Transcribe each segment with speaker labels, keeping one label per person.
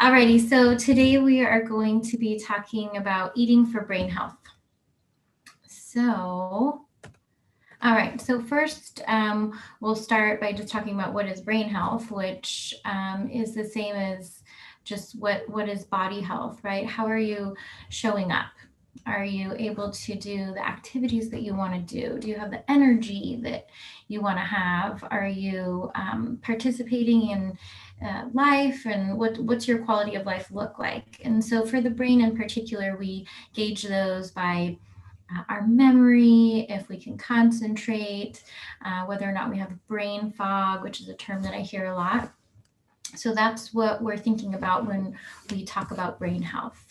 Speaker 1: Alrighty, so today we are going to be talking about eating for brain health. So, all right, so first we'll start by just talking about what is brain health, which is the same as just what is body health, right? How are you showing up? Are you able to do the activities that you want to do? Do you have the energy that you want to have? Are you participating in life, and what's your quality of life look like? And so for the brain in particular, we gauge those by our memory, if we can concentrate, whether or not we have brain fog, which is a term that I hear a lot. So that's what we're thinking about when we talk about brain health.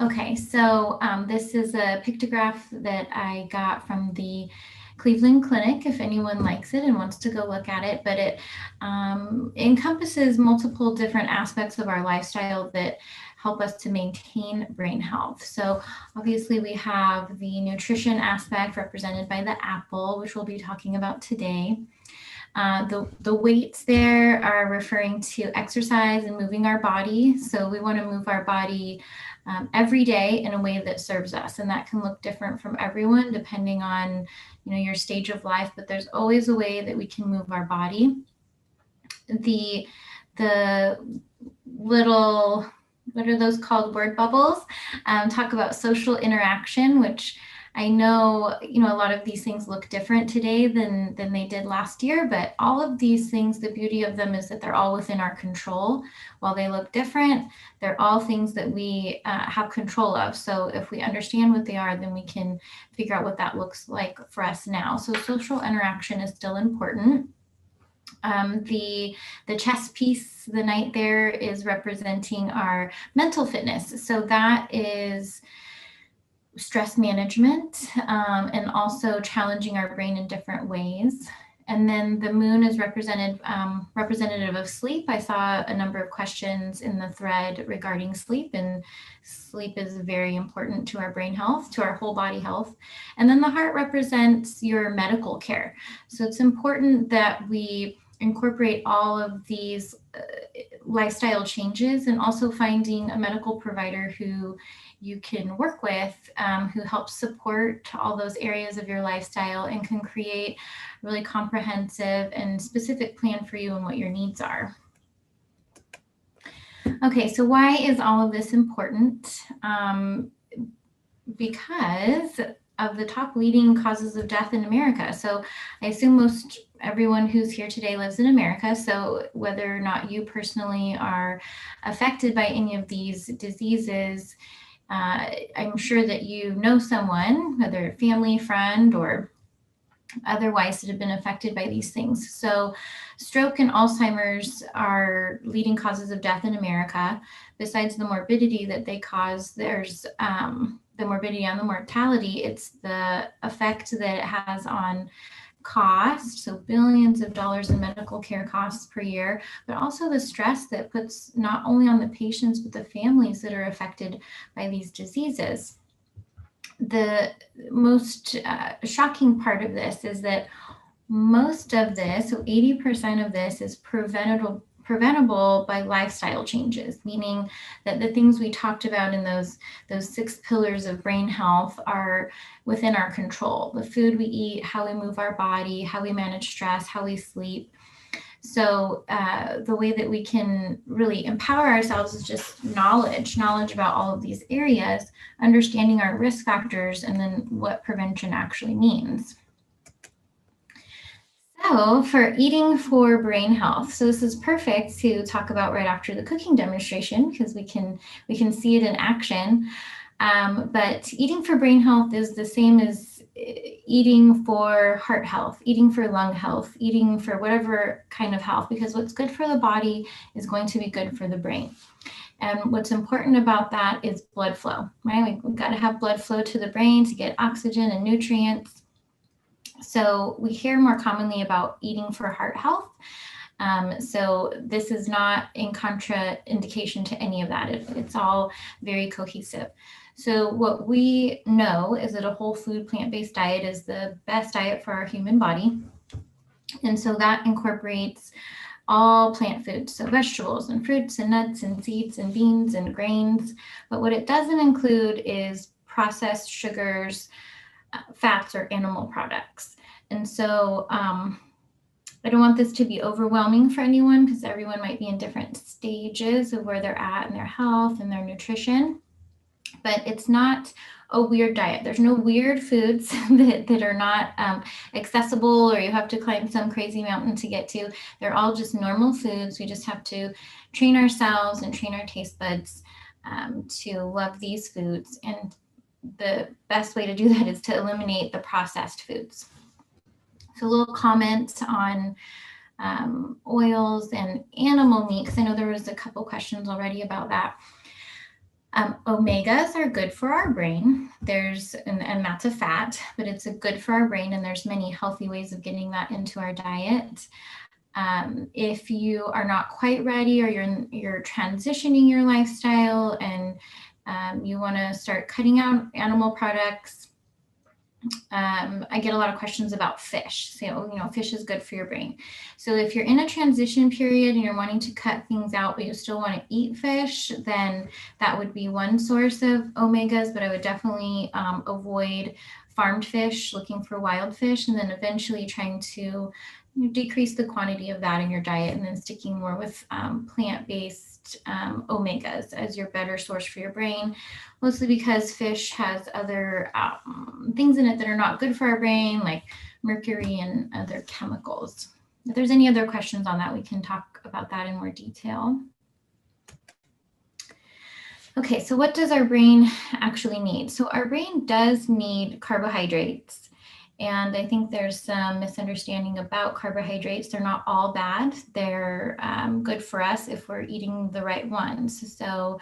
Speaker 1: Okay, so this is a pictograph that I got from the Cleveland Clinic, if anyone likes it and wants to go look at it, but it encompasses multiple different aspects of our lifestyle that help us to maintain brain health. So obviously we have the nutrition aspect represented by the apple, which we'll be talking about today. The weights there are referring to exercise and moving our body. So we want to move our body every day in a way that serves us, and that can look different from everyone depending on your stage of life, but there's always a way that we can move our body. The little, what are those called, word bubbles, talk about social interaction, which I know, a lot of these things look different today than they did last year, but all of these things, the beauty of them is that they're all within our control. While they look different, they're all things that we have control of. So if we understand what they are, then we can figure out what that looks like for us now. So social interaction is still important. The chess piece, the knight there, is representing our mental fitness. So that is stress management, and also challenging our brain in different ways. And then the moon is representative of sleep. I saw a number of questions in the thread regarding sleep, and sleep is very important to our brain health, to our whole body health. And then the heart represents your medical care. So it's important that we incorporate all of these lifestyle changes, and also finding a medical provider who you can work with, who helps support all those areas of your lifestyle and can create a really comprehensive and specific plan for you and what your needs are. Okay, so why is all of this important? Because of the top leading causes of death in America. So I assume most everyone who's here today lives in America. So whether or not you personally are affected by any of these diseases, I'm sure that you know someone, whether family, friend, or otherwise, that have been affected by these things. So stroke and Alzheimer's are leading causes of death in America. Besides the morbidity that they cause, there's the morbidity and the mortality. It's the effect that it has on cost, so billions of dollars in medical care costs per year, but also the stress that puts not only on the patients, but the families that are affected by these diseases. The most shocking part of this is that most of this, so 80% of this, is preventable by lifestyle changes, meaning that the things we talked about in those 6 pillars of brain health are within our control. The food we eat, how we move our body, how we manage stress, how we sleep. So the way that we can really empower ourselves is just knowledge about all of these areas, understanding our risk factors, and then what prevention actually means. So for eating for brain health, so this is perfect to talk about right after the cooking demonstration, because we can see it in action. But eating for brain health is the same as eating for heart health, eating for lung health, eating for whatever kind of health, because what's good for the body is going to be good for the brain. And what's important about that is blood flow, right? We've got to have blood flow to the brain to get oxygen and nutrients. So we hear more commonly about eating for heart health. So this is not in contraindication to any of that. It's all very cohesive. So what we know is that a whole food plant-based diet is the best diet for our human body. And so that incorporates all plant foods, so vegetables and fruits and nuts and seeds and beans and grains. But what it doesn't include is processed sugars, fats, or animal products. And so I don't want this to be overwhelming for anyone because everyone might be in different stages of where they're at in their health and their nutrition. But it's not a weird diet. There's no weird foods that are not accessible or you have to climb some crazy mountain to get to. They're all just normal foods. We just have to train ourselves and train our taste buds to love these foods. And the best way to do that is to eliminate the processed foods. So a little comment on oils and animal meat, because I know there was a couple questions already about that. Omegas are good for our brain. And that's a fat, but it's good for our brain, and there's many healthy ways of getting that into our diet. If you are not quite ready or you're transitioning your lifestyle and you want to start cutting out animal products, I get a lot of questions about fish. So, fish is good for your brain. So if you're in a transition period and you're wanting to cut things out, but you still want to eat fish, then that would be one source of omegas, but I would definitely avoid farmed fish, looking for wild fish, and then eventually trying to decrease the quantity of that in your diet and then sticking more with plant-based omegas as your better source for your brain, mostly because fish has other things in it that are not good for our brain, like mercury and other chemicals. If there's any other questions on that, we can talk about that in more detail. Okay, so what does our brain actually need? So our brain does need carbohydrates. And I think there's some misunderstanding about carbohydrates. They're not all bad. They're good for us if we're eating the right ones. So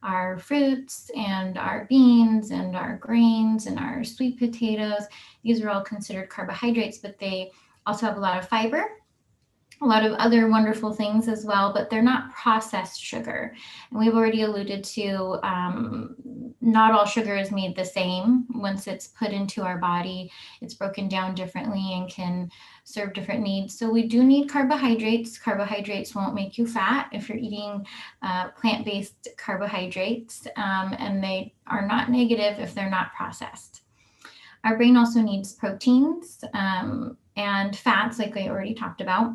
Speaker 1: our fruits and our beans and our grains and our sweet potatoes, these are all considered carbohydrates, but they also have a lot of fiber, a lot of other wonderful things as well, but they're not processed sugar. And we've already alluded to not all sugar is made the same. Once it's put into our body, it's broken down differently and can serve different needs. So we do need carbohydrates. Carbohydrates won't make you fat if you're eating plant-based carbohydrates, and they are not negative if they're not processed. Our brain also needs proteins and fats, like I already talked about,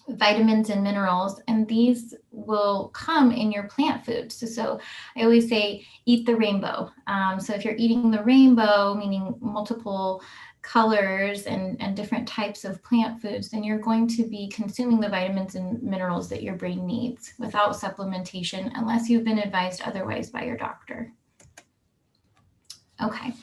Speaker 1: vitamins and minerals, and these will come in your plant foods. So I always say eat the rainbow. So if you're eating the rainbow, meaning multiple colors and different types of plant foods, then you're going to be consuming the vitamins and minerals that your brain needs without supplementation, unless you've been advised otherwise by your doctor. Okay.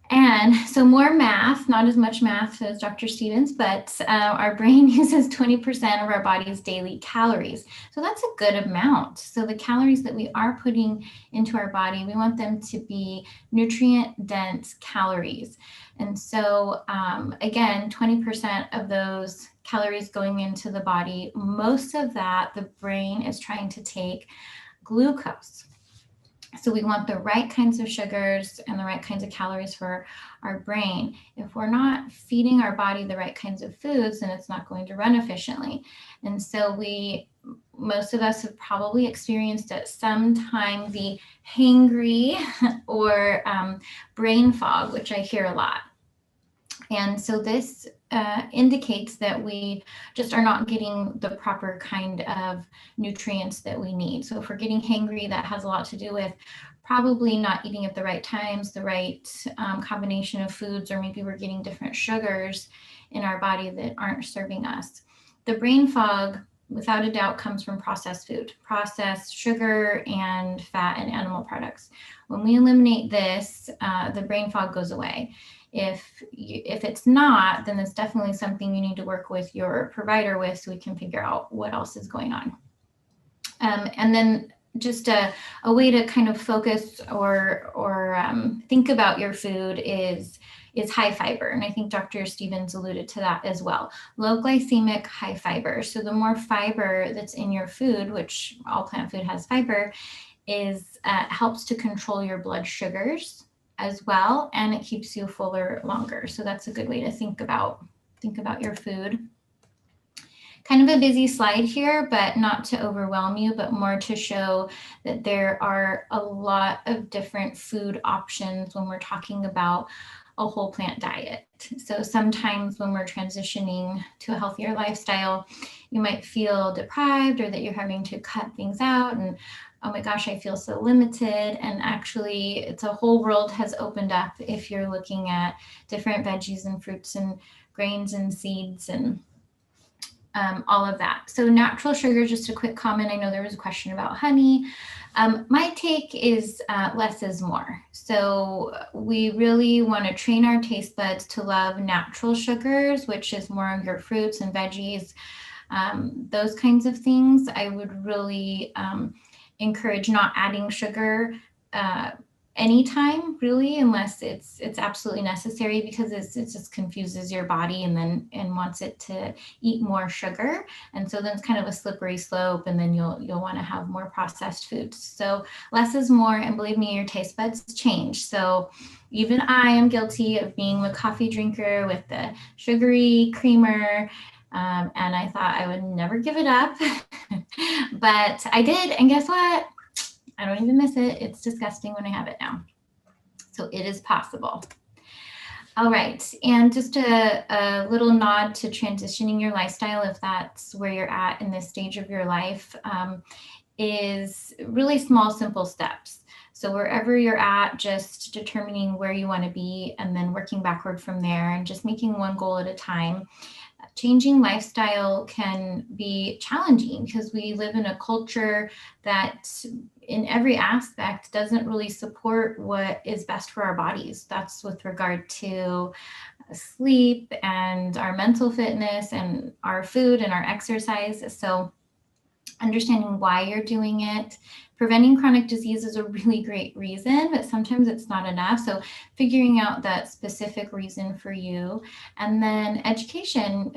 Speaker 1: And so more math, not as much math as Dr. Stevens, but our brain uses 20% of our body's daily calories. So that's a good amount. So the calories that we are putting into our body, we want them to be nutrient-dense calories. And so again, 20% of those calories going into the body, most of that, the brain is trying to take glucose. So we want the right kinds of sugars and the right kinds of calories for our brain. If we're not feeding our body the right kinds of foods, then it's not going to run efficiently. And so most of us have probably experienced at some time the hangry or brain fog, which I hear a lot. And so this indicates that we just are not getting the proper kind of nutrients that we need. So if we're getting hangry, that has a lot to do with probably not eating at the right times, the right combination of foods, or maybe we're getting different sugars in our body that aren't serving us. The brain fog, without a doubt, comes from processed food, processed sugar and fat and animal products. When we eliminate this, the brain fog goes away. If it's not, then it's definitely something you need to work with your provider with so we can figure out what else is going on. And then just a way to kind of focus or think about your food is high fiber. And I think Dr. Stevens alluded to that as well. Low glycemic, high fiber. So the more fiber that's in your food, which all plant food has fiber, helps to control your blood sugars as well, and it keeps you fuller longer. So that's a good way to think about your food. kind of a busy slide here, but not to overwhelm you, but more to show that there are a lot of different food options when we're talking about a whole plant diet. So sometimes when we're transitioning to a healthier lifestyle, you might feel deprived or that you're having to cut things out and oh my gosh, I feel so limited. And actually, it's a whole world has opened up if you're looking at different veggies and fruits and grains and seeds and all of that. So natural sugar, just a quick comment. I know there was a question about honey. My take is less is more. So we really want to train our taste buds to love natural sugars, which is more of your fruits and veggies, those kinds of things. I would really encourage not adding sugar anytime, really, unless it's absolutely necessary, because it just confuses your body and wants it to eat more sugar, and so then it's kind of a slippery slope, and then you'll want to have more processed foods. So less is more, and believe me, your taste buds change. So even I am guilty of being a coffee drinker with the sugary creamer. And I thought I would never give it up, but I did. And guess what? I don't even miss it. It's disgusting when I have it now. So it is possible. All right. And just a little nod to transitioning your lifestyle, if that's where you're at in this stage of your life, is really small, simple steps. So wherever you're at, just determining where you want to be and then working backward from there and just making one goal at a time. Changing lifestyle can be challenging because we live in a culture that in every aspect doesn't really support what is best for our bodies. That's with regard to sleep and our mental fitness and our food and our exercise. So understanding why you're doing it. Preventing chronic disease is a really great reason, but sometimes it's not enough. So figuring out that specific reason for you, and then education,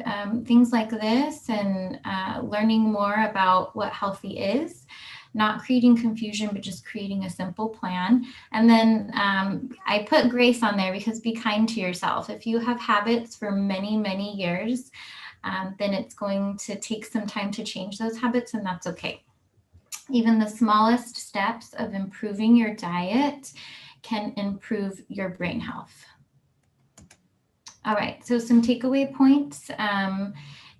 Speaker 1: things like this, and learning more about what healthy is, not creating confusion, but just creating a simple plan. And then I put grace on there because be kind to yourself. If you have habits for many, many years, then it's going to take some time to change those habits, and that's okay. Even the smallest steps of improving your diet can improve your brain health. All right, so some takeaway points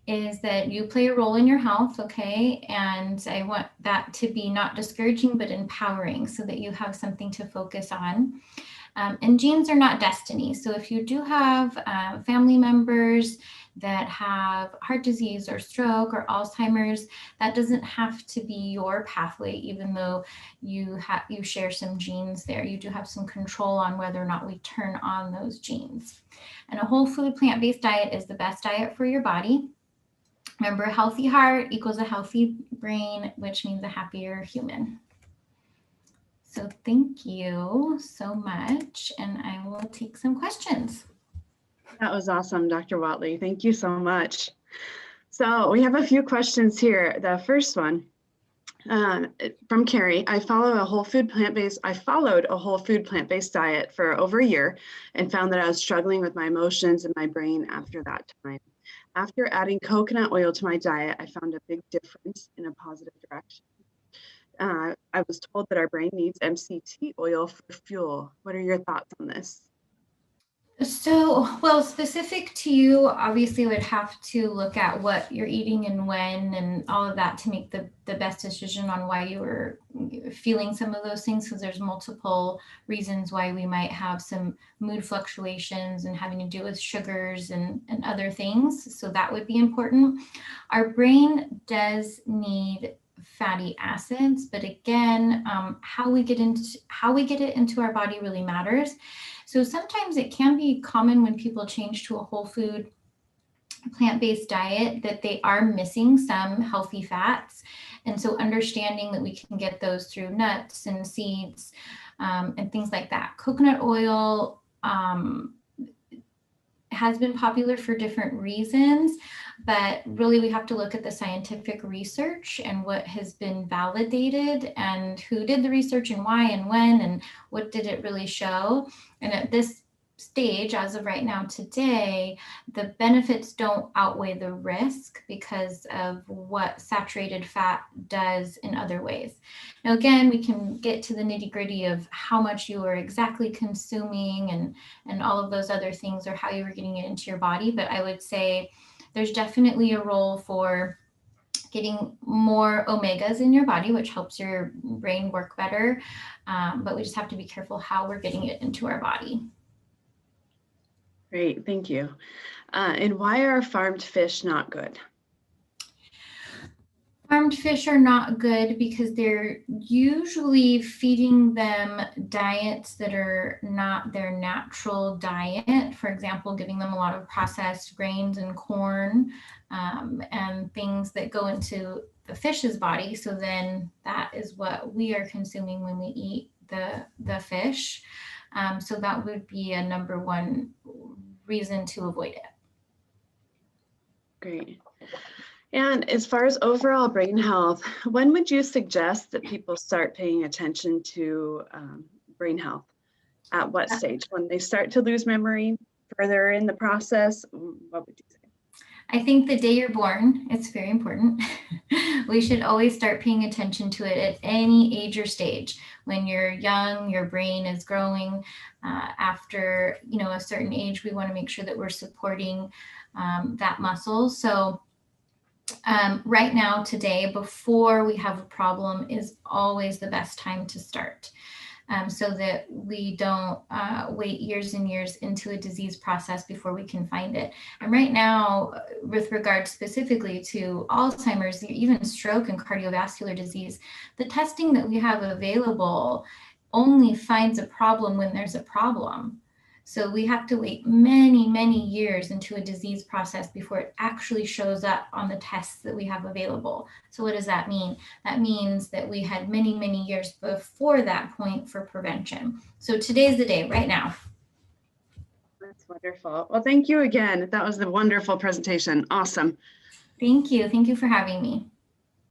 Speaker 1: is that you play a role in your health, okay? And I want that to be not discouraging, but empowering so that you have something to focus on. And genes are not destiny. So if you do have family members that have heart disease or stroke or Alzheimer's, that doesn't have to be your pathway, even though you share some genes there. You do have some control on whether or not we turn on those genes. And a whole food plant-based diet is the best diet for your body. Remember, a healthy heart equals a healthy brain, which means a happier human. So thank you so much, and I will take some questions.
Speaker 2: That was awesome, Dr. Whatley. Thank you so much. So we have a few questions here. The first one from Carrie. I followed a whole food plant-based diet for over a year and found that I was struggling with my emotions and my brain after that time. After adding coconut oil to my diet, I found a big difference in a positive direction. I was told that our brain needs MCT oil for fuel. What are your thoughts on this?
Speaker 1: So, well, specific to you, obviously would have to look at what you're eating and when and all of that to make the best decision on why you were feeling some of those things, because there's multiple reasons why we might have some mood fluctuations and having to do with sugars and other things. So that would be important. Our brain does need fatty acids, but again, how we get it into our body really matters. So sometimes it can be common when people change to a whole food plant-based diet that they are missing some healthy fats. And so understanding that we can get those through nuts and seeds and things like that. Coconut oil has been popular for different reasons, but really we have to look at the scientific research and what has been validated and who did the research and why and when and what did it really show. And at this stage, as of right now today, the benefits don't outweigh the risk because of what saturated fat does in other ways. Now, again, we can get to the nitty-gritty of how much you are exactly consuming and all of those other things, or how you were getting it into your body. But I would say there's definitely a role for getting more omegas in your body, which helps your brain work better. But we just have to be careful how we're getting it into our body.
Speaker 2: Great, thank you. And why are farmed fish not good?
Speaker 1: Farmed fish are not good because they're usually feeding them diets that are not their natural diet. For example, giving them a lot of processed grains and corn, and things that go into the fish's body. So then that is what we are consuming when we eat the fish. So that would be a number one reason to avoid it.
Speaker 2: Great. And as far as overall brain health, when would you suggest that people start paying attention to brain health? At what stage? When they start to lose memory, further in the process? What would you say?
Speaker 1: I think the day you're born, it's very important. We should always start paying attention to it at any age or stage. When you're young, your brain is growing. After a certain age, we want to make sure that we're supporting that muscle. So right now, today, before we have a problem, is always the best time to start. So that we don't wait years and years into a disease process before we can find it. And right now, with regard specifically to Alzheimer's, even stroke and cardiovascular disease, the testing that we have available only finds a problem when there's a problem. So we have to wait many, many years into a disease process before it actually shows up on the tests that we have available. So what does that mean? That means that we had many, many years before that point for prevention. So today's the day, right now.
Speaker 2: That's wonderful. Well, thank you again. That was a wonderful presentation. Awesome.
Speaker 1: Thank you. Thank you for having me.